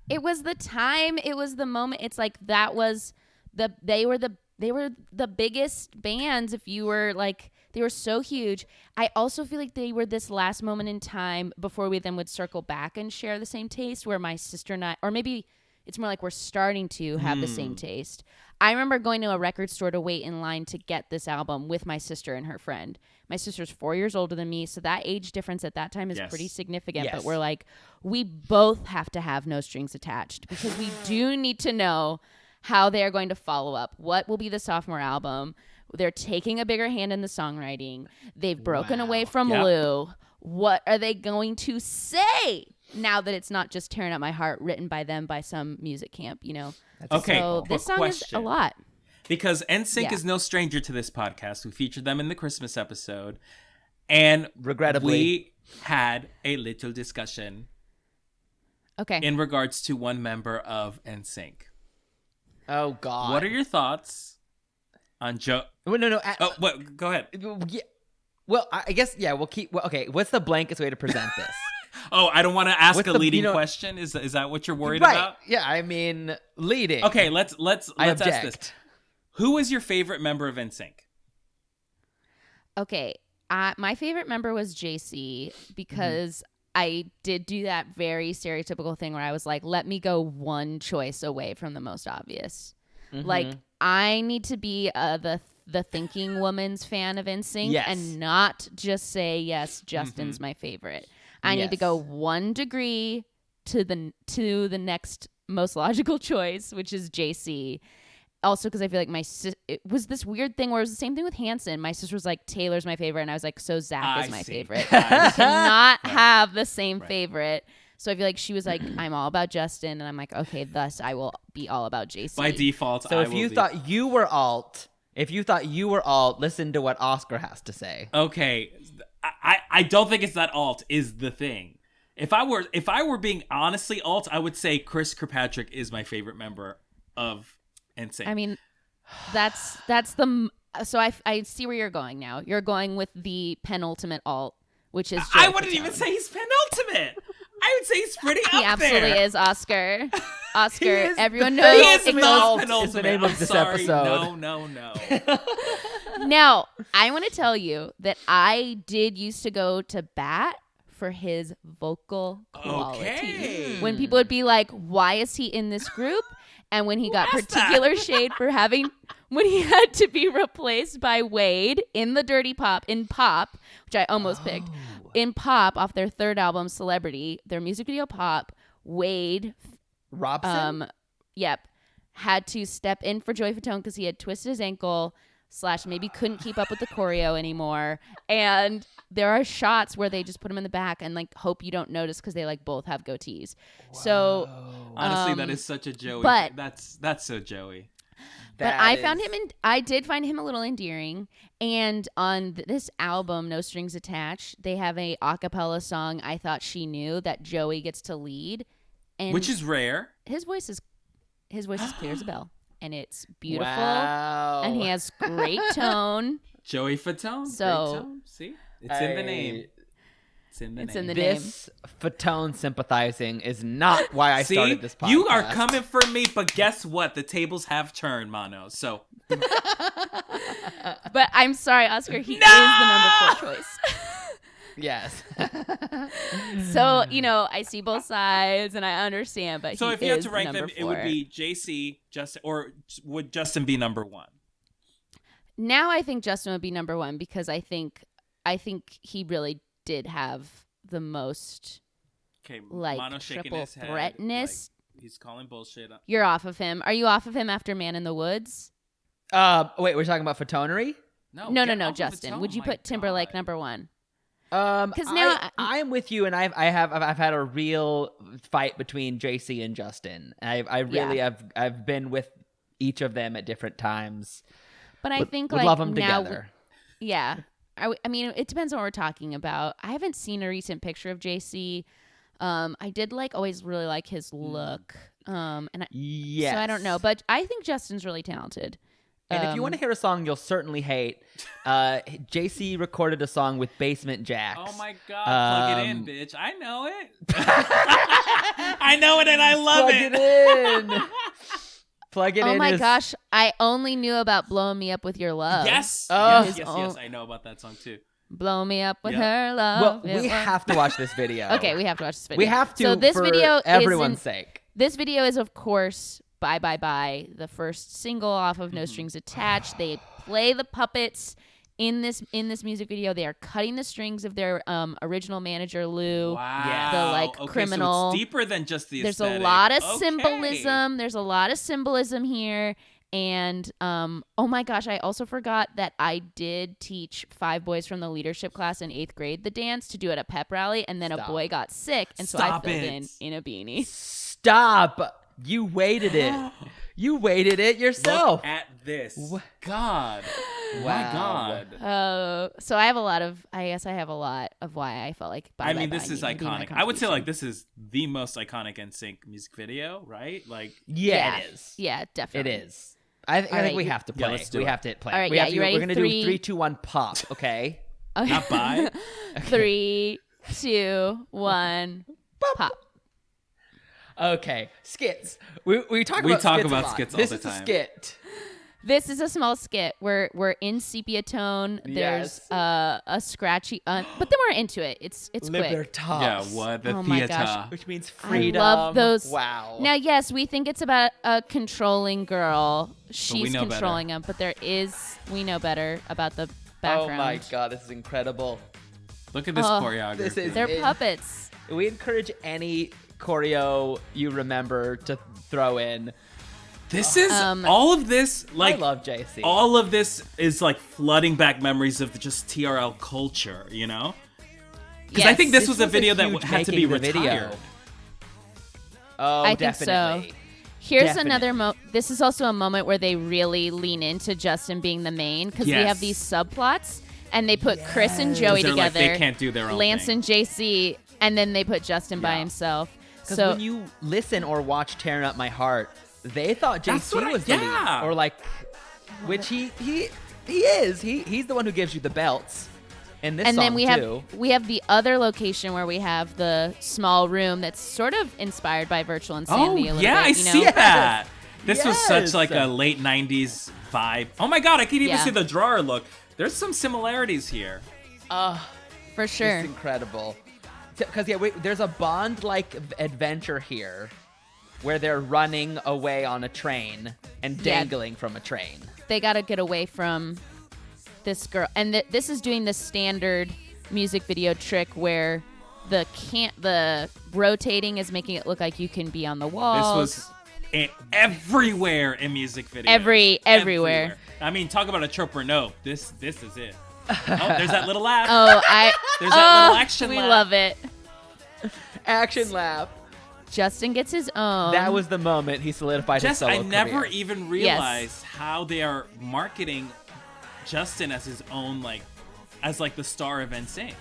It was the time. It was the moment. It's like that was they were the biggest bands. If you were like, they were so huge. I also feel like they were this last moment in time before we then would circle back and share the same taste, where my sister and I, or maybe it's more like we're starting to have the same taste. I remember going to a record store to wait in line to get this album with my sister and her friend. My sister's 4 years older than me, so that age difference at that time is pretty significant. Yes. But we're like, we both have to have No Strings Attached because we do need to know how they are going to follow up. What will be the sophomore album? They're taking a bigger hand in the songwriting. They've broken away from Lou. What are they going to say now that it's not just Tearing Up My Heart written by them by some music camp, you know? Okay, so this song is a lot. Because Nsync is no stranger to this podcast. We featured them in the Christmas episode. And regrettably, we had a little discussion in regards to one member of Nsync. Oh, God. What are your thoughts on Joe? Well, no. Go ahead. Yeah. Well, I guess, we'll keep... Well, okay, what's the blankest way to present this? Oh, I don't want to ask a leading question? Is that what you're worried about? Yeah, I mean, leading. Okay, let's ask this. Who is your favorite member of Nsync? Okay, my favorite member was JC because I did do that very stereotypical thing where I was like, let me go one choice away from the most obvious. Like, I need to be the thinking woman's fan of Nsync and not just say, yes, Justin's my favorite. I need to go 1 degree to the next most logical choice, which is JC. Also, because I feel like it was this weird thing where it was the same thing with Hanson. My sister was like, Taylor's my favorite. And I was like, so Zach is my favorite. We cannot have the same favorite. So I feel like she was like, I'm all about Justin. And I'm like, okay, thus I will be all about JC. By default, so if you thought you were alt, listen to what Oscar has to say. Okay. I don't think it's that alt is the thing. If I were being honestly alt, I would say Chris Kirkpatrick is my favorite member of Nsync. I mean, that's the... So I see where you're going now. You're going with the penultimate alt, which is I wouldn't even say he's penultimate. I would say he's pretty up there. He absolutely is, Oscar. Oscar, everyone knows. He is penultimate. Is the name of this episode. No. Now, I want to tell you that I did used to go to bat for his vocal quality. Okay. When people would be like, why is he in this group? And when he got particular shade for when he had to be replaced by Wade in the Dirty Pop, which I almost picked, in Pop off their third album, Celebrity, their music video Pop, Wade Robson? Had to step in for Joey Fatone because he had twisted his ankle / maybe couldn't keep up with the choreo anymore. And there are shots where they just put him in the back and like hope you don't notice because they like both have goatees. Whoa. So honestly, that is such a Joey. But that's so Joey. I did find him a little endearing. And on this album, No Strings Attached, they have a acapella song, I Thought She Knew, that Joey gets to lead. And which is rare. His voice is clear as a bell, and it's beautiful. Wow. And he has great tone. Joey Fatone. So, great tone. See, it's in the name. It's in the name. This Fatone sympathizing is not why I started this podcast. You are coming for me, but guess what? The tables have turned, Mano. So, but I'm sorry, Oscar. He is the number 4 choice. Yes. So, I see both sides and I understand, but so he if you had to is rank them, number 4. it would be JC, Justin, or would Justin be number 1? Now I think Justin would be number 1 because I think he really did have the most triple threatness. Like, he's calling bullshit. You're off of him. Are you off of him after Man in the Woods? Wait, we're talking about Fatonery? No, Justin. Would you put Timberlake number 1? Because now I'm with you, and I've had a real fight between JC and Justin. I've been with each of them at different times. But I think would love them together. Yeah, I mean, it depends on what we're talking about. I haven't seen a recent picture of JC. I did always really like his look. So I don't know, but I think Justin's really talented. And if you want to hear a song you'll certainly hate, JC recorded a song with Basement Jaxx. Oh my God, plug it in, bitch. I know it. I know it and I love it. Plug it in. Plug it in. Oh my gosh, I only knew about Blowing Me Up With Your Love. Yes. Oh. Yes, I know about that song too. Blow Me Up With Her Love. Well, we have to watch this video. Okay, we have to watch this video. We have to so this for video everyone's sake. This video is, of course, Bye Bye Bye, the first single off of No Strings Attached. They play the puppets in this music video. They are cutting the strings of their original manager Lou. Wow. The criminal. So it's deeper than just the There's aesthetic. a lot of symbolism. There's a lot of symbolism here. And oh my gosh, I also forgot that I did teach 5 boys from the leadership class in 8th grade the dance to do at a pep rally, and then a boy got sick, and so I filled in a beanie. Stop. You waited it. You waited it yourself. Look at this. God. Wow. My God. So I have a lot of why I felt like Bye Bye Bye this is iconic. I would say this is the most iconic Nsync music video, right? Yeah, it is. Yeah, definitely. It is. I think we have to play. We have to hit play. All right, you ready? We're gonna do 3, 2, 1, pop. Okay. Not bye. 3, 2, 1, pop. Okay, skits. We talk about skits all the time. This is a skit. This is a small skit. We're in sepia tone. There's a scratchy, but then we're into it. It's Libertas. quick. Yeah, what the theater, which means freedom. I love those. Wow. Now, yes, we think it's about a controlling girl. She's controlling him, but we know better about the background. Oh my God, this is incredible. Look at this choreography. They're puppets. We encourage any choreo you remember to throw in. This is all of this. I love JC. All of this is flooding back memories of just TRL culture, you know? Because I think this was a video that had to be retired. Oh, I definitely. think so. Here's another this is also a moment where they really lean into Justin being the main, because we have these subplots, and they put Chris and Joey together. They can't do their own Lance thing. and JC, and then they put Justin by himself. Because when you listen or watch Tearing Up My Heart, they thought JC was the lead, or which he is. He's the one who gives you the belts in this song then we too. we have the other location where we have the small room that's sort of inspired by Virtual Insanity. a little bit, I see that. This was such a late '90s vibe. Oh my God, I can even see the drawer look. There's some similarities here. For sure. It's incredible. Because there's a Bond-like adventure here, where they're running away on a train and dangling from a train. They got to get away from this girl. And this is doing the standard music video trick where the rotating is making it look like you can be on the walls. This was everywhere in music videos. Everywhere. I mean, talk about a trope or no. This is it. Oh, there's that little laugh. There's that little action laugh. We love it. Action laugh. Justin gets his own. That was the moment he solidified his solo I career. never even realized how they are marketing Justin as his own, as the star of Nsync.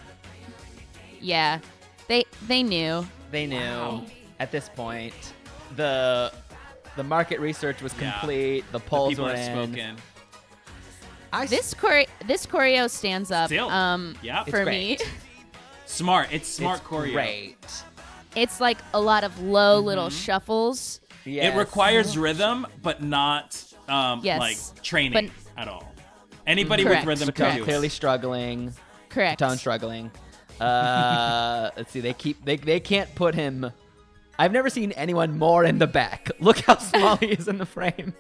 Yeah, they knew. They knew. Wow. at this point. The market research was complete. The polls were in. Spoken. This choreo stands up for me. Smart. It's smart choreo. Great. It's like a lot of low little shuffles. Yes. It requires rhythm, but not like training at all. Anybody with rhythm can do it. Clearly struggling. Correct. Tone struggling. Let's see. They can't put him. I've never seen anyone more in the back. Look how small he is in the frame.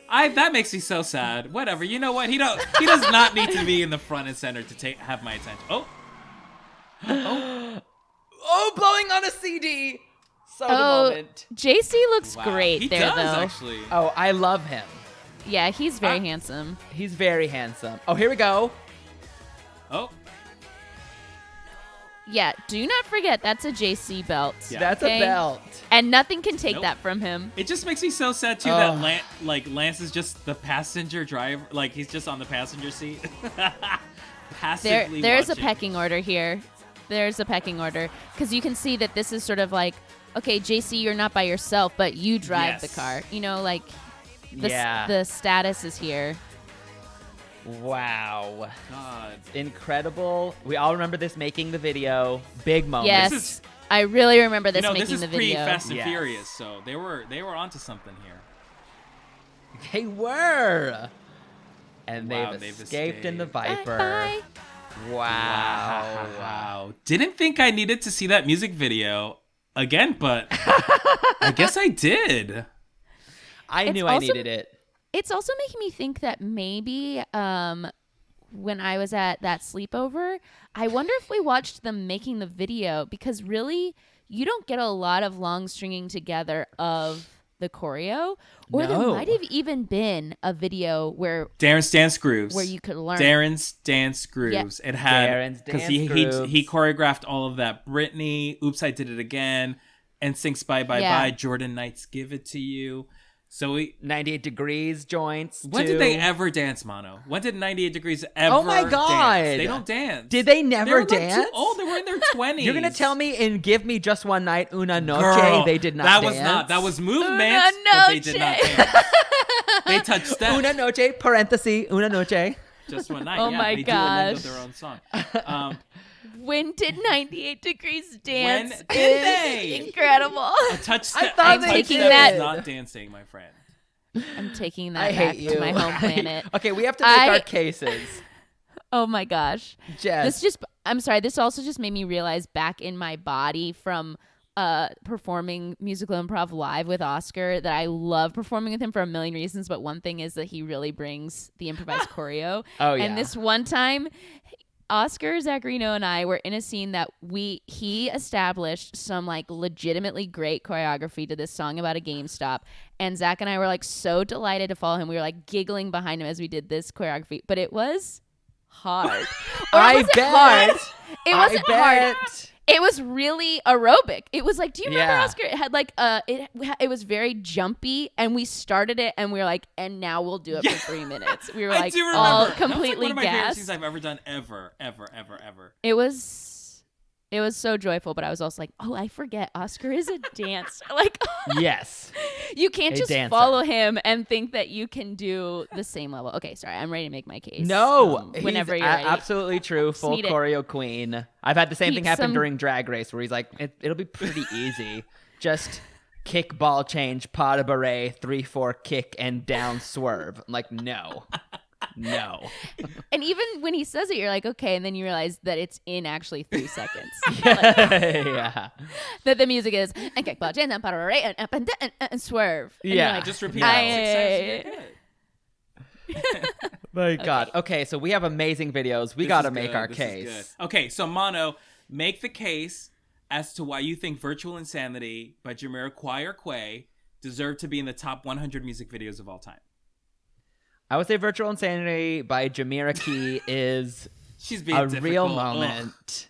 That makes me so sad. Whatever. You know what? He does not need to be in the front and center to have my attention. Oh, blowing on a CD. So the moment. JC looks great he there, does, though. Actually. Oh, I love him. Yeah, he's very handsome. He's very handsome. Oh, here we go. Oh. Yeah, do not forget, that's a JC belt. Yeah. That's a belt. And nothing can take that from him. It just makes me so sad, too, that Lance is just the passenger driver. Like, he's just on the passenger seat. Passively There's watching. a pecking order here. There's a pecking order. Because you can see that this is sort of like, okay, JC, you're not by yourself, but you drive the car. You know, like, the status is here. Wow. God. Incredible. We all remember this making the video. Big moment. Yes. I really remember this making this is the video. Pre-Fast and Furious, so they were onto something here. They were. And they've escaped in the Viper. Bye. Wow. Didn't think I needed to see that music video again, but I guess I did. I knew I needed it. It's also making me think that maybe when I was at that sleepover, I wonder if we watched them making the video, because really you don't get a lot of long stringing together of the choreo, or there might have even been a video where Darren's Dance Grooves, where you could learn Darren's Dance Grooves. It had, because he choreographed all of that. Britney, Oops, I Did It Again, Nsync's Bye Bye Bye, Jordan Knights Give It to You. So 98 Degrees joints. When did they ever dance, Mono? When did 98 Degrees ever Oh my God. dance? They don't dance. Did they never dance? They were in their 20s. You're going to tell me in Give Me Just One Night, Una Noche, Girl, they did not dance? That was movement, but they did not dance. They touched steps. Una Noche, parenthesis, Una Noche. Just One Night. Oh my they gosh. do a link of their own song. When did 98 Degrees dance? When did they? Incredible. A touch step. I'm taking that. Is not dancing, my friend. I'm taking that back to my home planet. Okay, we have to make our cases. Oh my gosh. Jess. I'm sorry, this also just made me realize back in my body from performing musical improv live with Oscar that I love performing with him for a million reasons, but one thing is that he really brings the improvised choreo. Oh yeah. And this one time, Oscar, Zacharino, and I were in a scene that he established some like legitimately great choreography to this song about a GameStop, and Zach and I were like so delighted to follow him. We were like giggling behind him as we did this choreography, but it was hard. I bet. It wasn't hard. It was really aerobic. It was like, do you remember, Oscar? It had like it was very jumpy, and we started it, and we were like, and now we'll do it for 3 minutes. We were like all completely gassed. That was like one of my favorite gassed. scenes I've ever done, ever. It was so joyful, but I was also like, oh, I forget Oscar is a dancer. Like, yes, you can't just dancer. follow him and think that you can do the same level. Okay, sorry, I'm ready to make my case. No, whenever he's you're ready. Absolutely true. Full need it. choreo queen. I've had the same thing happen during Drag Race, where he's like, it'll be pretty easy. Just kick, ball change, pas de beret, 3-4 kick, and down swerve. I'm like, no. And even when he says it, you're like, okay, and then you realize that it's in actually 3 seconds. Yeah. That the music is and kick, ball, change, and pas de beret, and swerve. And yeah. you're like, just repeat it 6 times. My God. Okay, so we have amazing videos. We got to make our case. Okay, so Mono, make the case as to why you think Virtual Insanity by Jamiroquai or Qweirdos deserve to be in the top 100 music videos of all time. I would say Virtual Insanity by Jamiroquai is She's being a difficult. real moment. Ugh.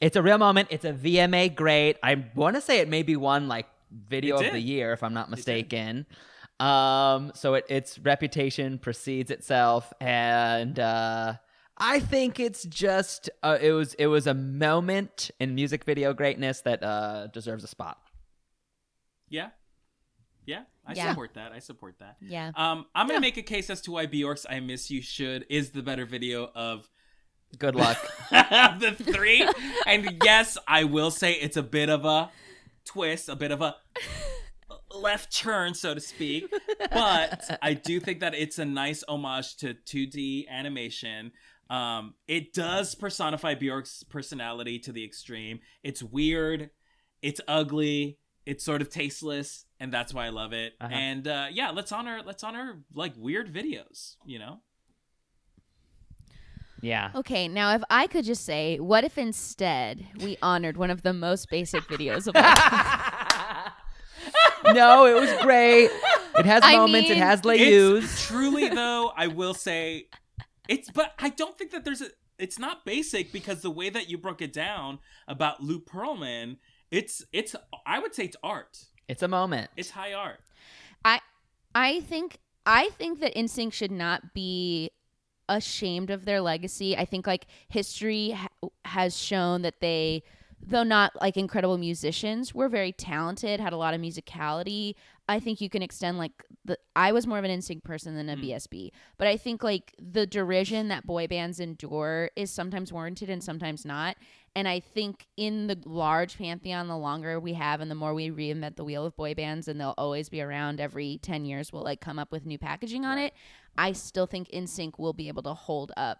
It's a real moment. It's a VMA great. I want to say it maybe won like Video of the Year, if I'm not mistaken. So its reputation precedes itself, and I think it's just it was a moment in music video greatness that deserves a spot. Yeah. I support that. Yeah. I'm gonna make a case as to why Bjork's "I Miss You" is the better video of Good luck. the three. And yes, I will say it's a bit of a twist, a bit of a left turn, so to speak. But I do think that it's a nice homage to 2D animation. It does personify Bjork's personality to the extreme. It's weird. It's ugly. It's sort of tasteless, and that's why I love it. Uh-huh. And let's honor like weird videos, you know? Yeah. Okay, now if I could just say, what if instead we honored one of the most basic videos of all time? No, it was great. It has moments. It has layus. Truly, though, I will say, but I don't think that it's not basic, because the way that you broke it down about Lou Pearlman, it's I would say it's art. It's a moment. It's high art. I think that Nsync should not be ashamed of their legacy. I think like history has shown that they, though not like incredible musicians, were very talented, had a lot of musicality. I think you can extend like I was more of an Nsync person than a BSB, but I think like the derision that boy bands endure is sometimes warranted and sometimes not. And I think in the large pantheon, the longer we have and the more we reinvent the wheel of boy bands, and they'll always be around every 10 years, we'll like come up with new packaging on it. I still think Nsync will be able to hold up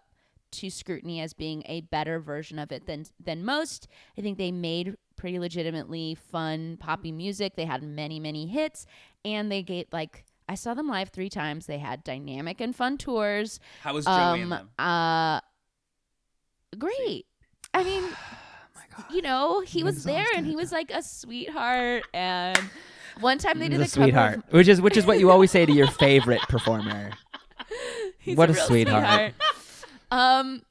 to scrutiny as being a better version of it than most. I think they made pretty legitimately fun poppy music. They had many hits, and they get like, I saw them live 3 times. They had dynamic and fun tours. How was Joey in them? Great. I mean, you know, he was there and he was like a sweetheart. And one time they did a sweetheart, which is what you always say to your favorite performer. What a sweetheart. And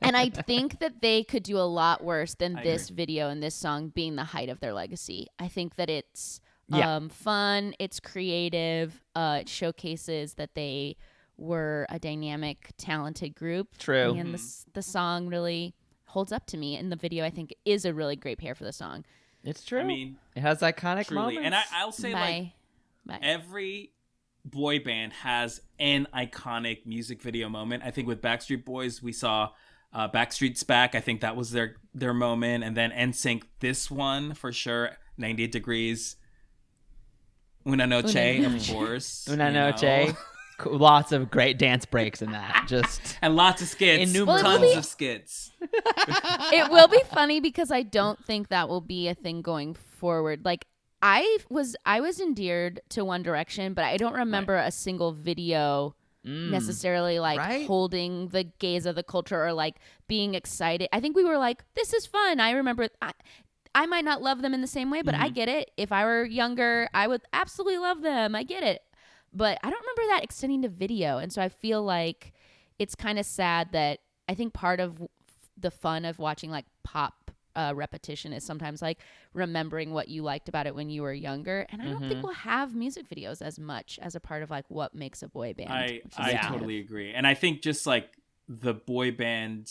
I think that they could do a lot worse than this video and this song being the height of their legacy. I think that it's fun, it's creative, it showcases that they were a dynamic, talented group. True. And the song really holds up to me, and the video I think is a really great pair for the song. It's true. I mean, it has iconic truly. moments. And I'll say every boy band has an iconic music video moment. I think with Backstreet Boys, we saw Backstreet's Back. I think that was their moment. And then NSYNC, this one for sure, 98 Degrees. Una Noche, of course. Una Noche. Lots of great dance breaks in that. And lots of skits. Tons of skits. It will be funny because I don't think that will be a thing going forward. Like, I was endeared to One Direction, but I don't remember a single video necessarily like holding the gaze of the culture or like being excited. I think we were like, this is fun. I remember I might not love them in the same way, but I get it. If I were younger, I would absolutely love them. I get it. But I don't remember that extending to video. And so I feel like it's kind of sad that I think part of the fun of watching like pop repetition is sometimes like remembering what you liked about it when you were younger. And I don't think we'll have music videos as much as a part of like what makes a boy band. I totally agree. And I think just like the boy band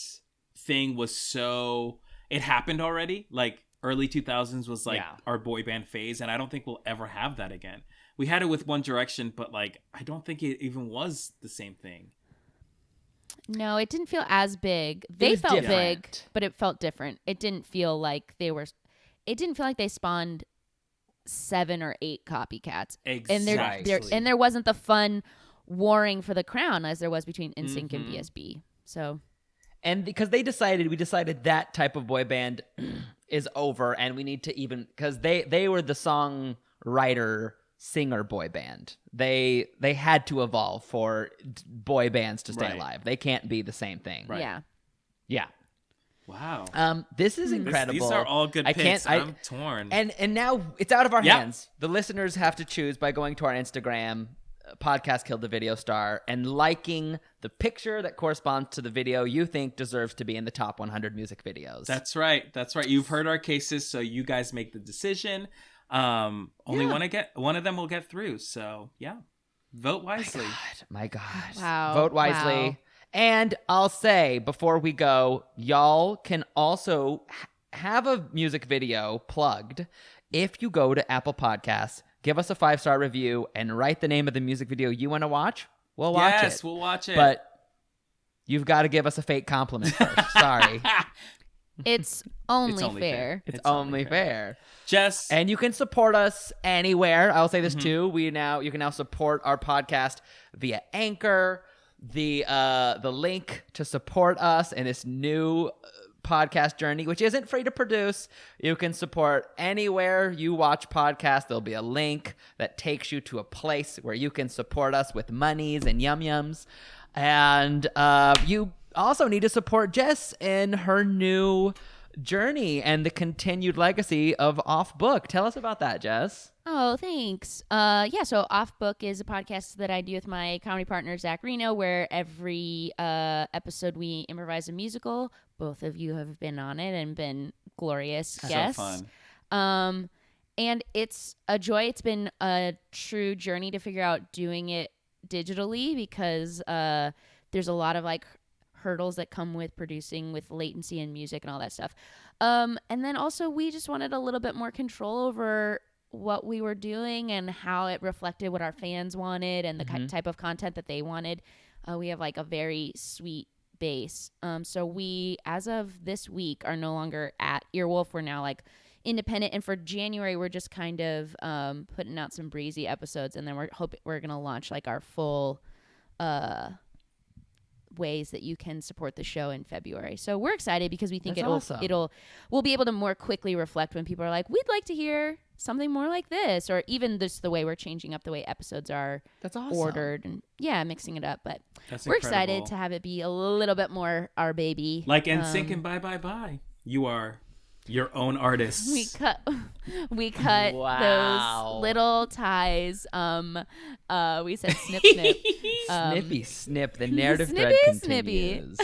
thing was it happened already. Like early 2000s was like our boy band phase. And I don't think we'll ever have that again. We had it with One Direction, but like I don't think it even was the same thing. No, it didn't feel as big. They felt big, but it felt different. It didn't feel like they spawned 7 or 8 copycats. Exactly. And there wasn't the fun warring for the crown as there was between Nsync and BSB. So, and because we decided that type of boy band is over, and we need to because they were the songwriter singer boy band. They had to evolve for boy bands to stay alive. They can't be the same thing. Right. Yeah. Wow. This is incredible. These are all good picks. I'm torn. And now it's out of our hands. The listeners have to choose by going to our Instagram, Podcast Killed the Video Star, and liking the picture that corresponds to the video you think deserves to be in the top 100 music videos. That's right. You've heard our cases, so you guys make the decision. Only one of them will get through. So vote wisely. My God. Wow. Vote wisely. Wow. And I'll say before we go, y'all can also have a music video plugged if you go to Apple Podcasts, give us a 5-star review and write the name of the music video you want to watch, we'll watch it. Yes, we'll watch it. But you've got to give us a fake compliment first. Sorry. It's only fair. It's only fair. Jess. And you can support us anywhere. I'll say this too. You can now support our podcast via Anchor. The link to support us in this new podcast journey, which isn't free to produce. You can support anywhere you watch podcasts. There'll be a link that takes you to a place where you can support us with monies and yum-yums. And you also need to support Jess in her new journey and the continued legacy of Off Book. Tell us about that, Jess. Oh, thanks. So Off Book is a podcast that I do with my comedy partner, Zach Reno, where every episode we improvise a musical. Both of you have been on it and been glorious guests. So fun. And it's a joy. It's been a true journey to figure out doing it digitally because there's a lot of like hurdles that come with producing with latency and music and all that stuff. And then also we just wanted a little bit more control over what we were doing and how it reflected what our fans wanted and the type of content that they wanted. We have like a very sweet base. So we, as of this week, are no longer at Earwolf. We're now like independent. And for January, we're just kind of putting out some breezy episodes. And then we're going to launch like our full ways that you can support the show in February. So we're excited because we think we'll be able to more quickly reflect when people are like, we'd like to hear something more like this, or even just the way we're changing up the way episodes are ordered and mixing it up. But we're excited to have it be a little bit more our baby. Like Nsync and Bye Bye Bye. You are your own artist. We cut those little ties. We said snip snip. Snippy snip. The narrative thread continues.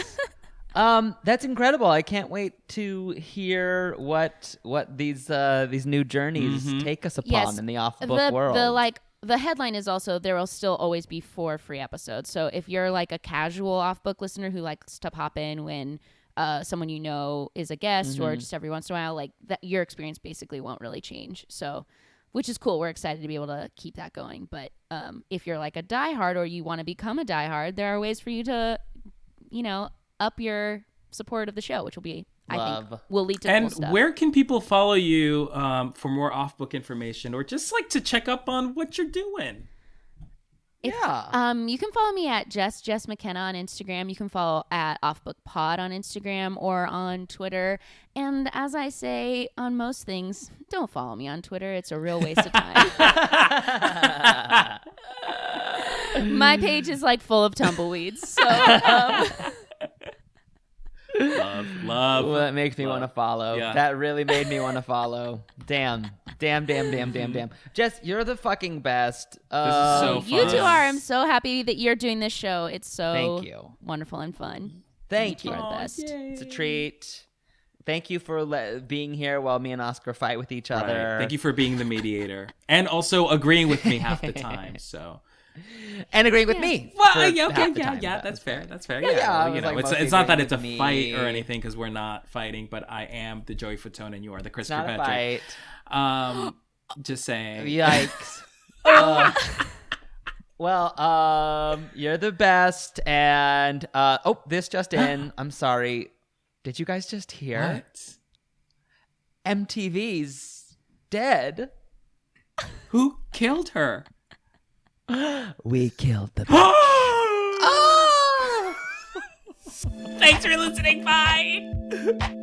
That's incredible. I can't wait to hear what these new journeys take us upon in the Off Book world. The headline is also there will still always be 4 free episodes. So if you're like a casual Off Book listener who likes to pop in when someone you know is a guest or just every once in a while, like that, your experience basically won't really change. So, which is cool. We're excited to be able to keep that going. But if you're like a diehard or you want to become a diehard, there are ways for you to, up your support of the show, which will be, I think, will lead to cool stuff. And where can people follow you for more Off-Book information or just like to check up on what you're doing? You can follow me at Jess McKenna on Instagram. You can follow at OffBookPod on Instagram or on Twitter. And as I say on most things, don't follow me on Twitter. It's a real waste of time. My page is like full of tumbleweeds. So love. Well, that makes me want to follow. Yeah. That really made me want to follow. Damn. Jess, you're the fucking best. This is so fun. You two are. I'm so happy that you're doing this show. It's so Thank you. Wonderful and fun. Thank you. You are the best. Yay. It's a treat. Thank you for being here while me and Oscar fight with each other. Right. Thank you for being the mediator and also agreeing with me half the time. So. And agreeing with me. Well, that's fair. That's fair. Yeah, it's not that it's a fight or anything because we're not fighting, but I am the Joey Fatone and you are the Chris Kirkpatrick. Just saying. Yikes. You're the best. And this just in. I'm sorry. Did you guys just hear? What? MTV's dead. Who killed her? We killed the bitch. Thanks for listening. Bye.